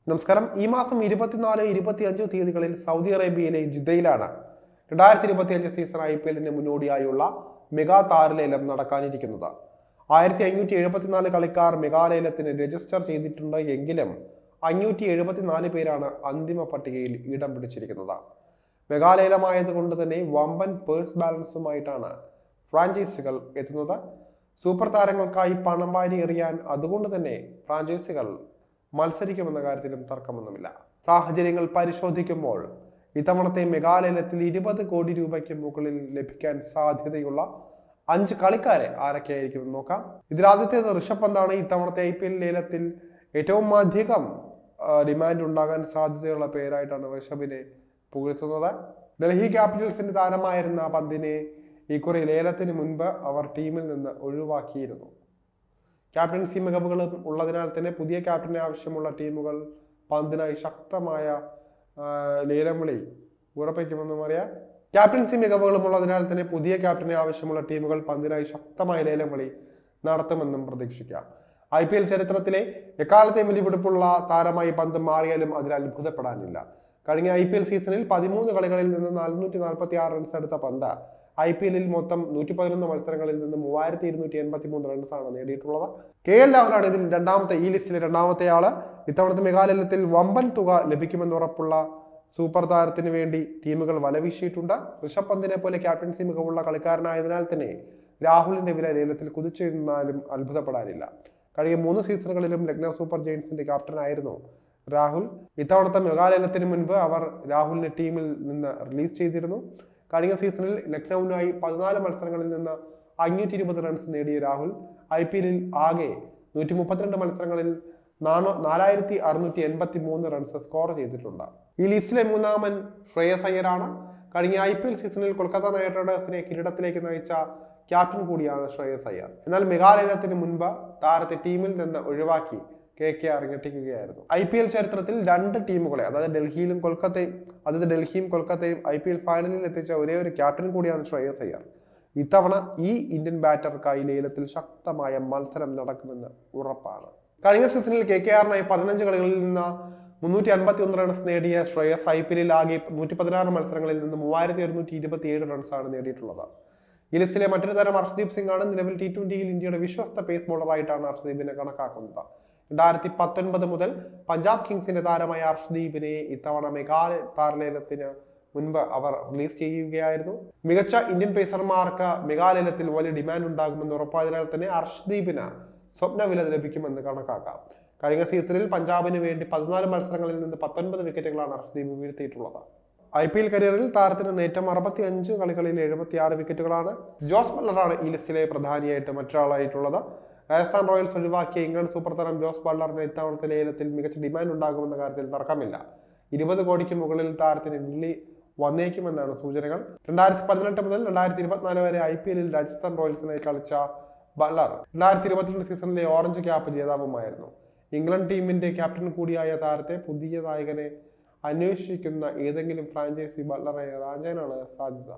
നമസ്കാരം. ഈ മാസം 24, 25 തീയതികളിൽ സൗദി അറേബ്യയിലെ ജിദ്ദയിലാണ് 2025 സീസൺ IPL മുന്നോടിയായുള്ള മെഗാ താരലേലം നടക്കാനിരിക്കുന്നത്. 1574 കളിക്കാർ മെഗാലേലത്തിന് രജിസ്റ്റർ ചെയ്തിട്ടുണ്ട് എങ്കിലും 574 പേരാണ് അന്തിമ പട്ടികയിൽ ഇടം പിടിച്ചിരിക്കുന്നത്. മെഗാലേലമായതുകൊണ്ട് തന്നെ വമ്പൻ പേഴ്സ് ബാലൻസുമായിട്ടാണ് ഫ്രാഞ്ചൈസികൾ എത്തുന്നത്. സൂപ്പർ താരങ്ങൾക്കായി പണം വാരി എറിയാൻ അതുകൊണ്ട് തന്നെ ഫ്രാഞ്ചൈസികൾ മത്സരിക്കുമെന്ന കാര്യത്തിലും തർക്കമൊന്നുമില്ല. സാഹചര്യങ്ങൾ പരിശോധിക്കുമ്പോൾ ഇത്തവണത്തെ മെഗാലേലത്തിൽ 20 കോടി രൂപയ്ക്ക് മുകളിൽ ലഭിക്കാൻ സാധ്യതയുള്ള 5 കളിക്കാരെ ആരൊക്കെയായിരിക്കും നോക്കാം. ഇതിൽ ആദ്യത്തേത് ഋഷഭ് പന്താണ്. ഇത്തവണത്തെ IPL ലേലത്തിൽ ഏറ്റവും അധികം ഡിമാൻഡ് ഉണ്ടാകാൻ സാധ്യതയുള്ള പേരായിട്ടാണ് ഋഷഭിനെ പുകഴ്ത്തുന്നത്. ഡൽഹി ക്യാപിറ്റൽസിന്റെ താരമായിരുന്ന പന്തിനെ ഇക്കുറി ലേലത്തിന് മുൻപ് അവർ ടീമിൽ നിന്ന് ഒഴിവാക്കിയിരുന്നു. ക്യാപ്റ്റൻസി മികവുകളും ഉള്ളതിനാൽ തന്നെ പുതിയ ക്യാപ്റ്റനെ ആവശ്യമുള്ള ടീമുകൾ പന്തിനായി ശക്തമായ ലേലം വിളി ഉറപ്പിക്കുമെന്നും അറിയാം. ക്യാപ്റ്റൻസി മികവുകളും ഉള്ളതിനാൽ തന്നെ പുതിയ ക്യാപ്റ്റനെ ആവശ്യമുള്ള ടീമുകൾ പന്തിനായി ശക്തമായ ലേലം വിളി നടത്തുമെന്നും പ്രതീക്ഷിക്കാം. IPL ചരിത്രത്തിലെ എക്കാലത്തെയും വെളിപ്പെടുപ്പുള്ള താരമായി പന്ത് മാറിയാലും അതിൽ അത്ഭുതപ്പെടാനില്ല. കഴിഞ്ഞ IPL സീസണിൽ 13 കളികളിൽ നിന്ന് 446 റൺസ് എടുത്ത പന്ത് IPL മൊത്തം 111 മത്സരങ്ങളിൽ നിന്ന് 3283 റൺസാണ് നേടിയിട്ടുള്ളത്. KL രാഹുലാണ് ഇതിൽ ഈ ലിസ്റ്റിലെ രണ്ടാമത്തെ ആള്. ഇത്തവണത്തെ മെഗാലേലത്തിൽ വമ്പൻ തുക ലഭിക്കുമെന്ന് ഉറപ്പുള്ള സൂപ്പർ താരത്തിന് വേണ്ടി ടീമുകൾ വലവീശിയിട്ടുണ്ട്. ഋഷഭ് പന്തിനെ പോലെ ക്യാപ്റ്റൻസി മികവുള്ള കളിക്കാരനായതിനാൽ തന്നെ രാഹുലിന്റെ വില ലേലത്തിൽ കുതിച്ചിരുന്നാലും അത്ഭുതപ്പെടാനില്ല. കഴിഞ്ഞ 3 സീസണുകളിലും ലക്നൗ സൂപ്പർ ജയൻസിന്റെ ക്യാപ്റ്റനായിരുന്നു രാഹുൽ. ഇത്തവണത്തെ മെഗാലേലത്തിന് മുൻപ് അവർ രാഹുലിനെ ടീമിൽ നിന്ന് റിലീസ് ചെയ്തിരുന്നു. കഴിഞ്ഞ സീസണിൽ ലക്നൌവിനായി 14 മത്സരങ്ങളിൽ നിന്ന് 520 റൺസ് നേടിയ രാഹുൽ IPL ആകെ 132 മത്സരങ്ങളിൽ 4683 റൺസ് സ്കോർ ചെയ്തിട്ടുണ്ട്. ഈ ലിസ്റ്റിലെ മൂന്നാമൻ ശ്രേയസ് അയ്യരാണ്. കഴിഞ്ഞ IPL സീസണിൽ കൊൽക്കത്ത നൈറ്റ് റൈഡേഴ്സിനെ കിരീടത്തിലേക്ക് നയിച്ച ക്യാപ്റ്റൻ കൂടിയാണ് ശ്രേയസ് അയ്യർ. എന്നാൽ മെഗാലേലത്തിന് മുൻപ് താരത്തെ ടീമിൽ നിന്ന് ഒഴിവാക്കി KKR ഞെട്ടിക്കുകയായിരുന്നു. IPL ചരിത്രത്തിൽ 2 ടീമുകളെ അതായത് ഡൽഹിയും കൊൽക്കത്തയും IPL ഫൈനലിൽ എത്തിച്ച ഒരേ ഒരു ക്യാപ്റ്റൻ കൂടിയാണ് ശ്രേയസ് അയ്യർ. ഇത്തവണ ഈ ഇന്ത്യൻ ബാറ്റർക്കായി ലേലത്തിൽ ശക്തമായ മത്സരം നടക്കുമെന്ന് ഉറപ്പാണ്. കഴിഞ്ഞ സീസണിൽ KKR-നായി 15 കളികളിൽ നിന്ന് 351 റൺസ് നേടിയ ശ്രേയസ് IPL ആകെ 116 മത്സരങ്ങളിൽ നിന്ന് 3127 റൺസാണ് നേടിയിട്ടുള്ളത്. ഈ ലിസ്റ്റിലെ മറ്റൊരു താരം അർഷ്ദീപ് സിംഗ് ആണ്. നിലവിൽ T20യിൽ ഇന്ത്യയുടെ വിശ്വസ്ത പേസ് ബോളറായിട്ടാണ് അർഷ്ദീപിനെ കണക്കാക്കുന്നത്. 2019 മുതൽ പഞ്ചാബ് കിങ്സിന്റെ താരമായ അർഷ്ദീപിനെ ഇത്തവണ മെഗാ താരലേലത്തിന് മുൻപ് അവർ റിലീസ് ചെയ്യുകയായിരുന്നു. മികച്ച ഇന്ത്യൻ പേസർമാർക്ക് മെഗാലേലത്തിൽ വലിയ ഡിമാൻഡ് ഉണ്ടാകുമെന്ന് ഉറപ്പായതിനാൽ തന്നെ അർഷ്ദീപിന് സ്വപ്ന വില ലഭിക്കുമെന്ന് കണക്കാക്കാം. കഴിഞ്ഞ സീസണിൽ പഞ്ചാബിന് വേണ്ടി 14 മത്സരങ്ങളിൽ നിന്ന് 19 വിക്കറ്റുകളാണ് അർഷ്ദീപ് വീഴ്ത്തിയിട്ടുള്ളത്. IPL കരിയറിൽ താരത്തിന് നേട്ടം 65 കളികളിൽ 76 വിക്കറ്റുകളാണ്. ജോസ് ബട്ട്ലറാണ് ഈ ലിസ്റ്റിലെ പ്രധാനിയായിട്ട് മറ്റൊരാളായിട്ടുള്ളത്. രാജസ്ഥാൻ റോയൽസ് ഒഴിവാക്കിയ ഇംഗ്ലണ്ട് സൂപ്പർ താരം ജോസ് ബട്ട്ലറിന് ഇത്തവണത്തെ ലേലത്തിൽ മികച്ച ഡിമാൻഡ് ഉണ്ടാകുമെന്ന കാര്യത്തിൽ തർക്കമില്ല. 20 കോടിക്ക് മുകളിൽ താരത്തിന് വിളി വന്നേക്കുമെന്നാണ് സൂചനകൾ. 2018 മുതൽ 2024 വരെ IPL രാജസ്ഥാൻ റോയൽസിനായി കളിച്ച ബട്ട്ലർ 2022 സീസണിലെ ഓറഞ്ച് ക്യാപ്പ് ജേതാവുമായിരുന്നു. ഇംഗ്ലണ്ട് ടീമിന്റെ ക്യാപ്റ്റൻ കൂടിയായ താരത്തെ പുതിയ നായകനെ അന്വേഷിക്കുന്ന ഏതെങ്കിലും ഫ്രാഞ്ചൈസി ബട്ട്ലറെ റാഞ്ചാനാണ് സാധ്യത.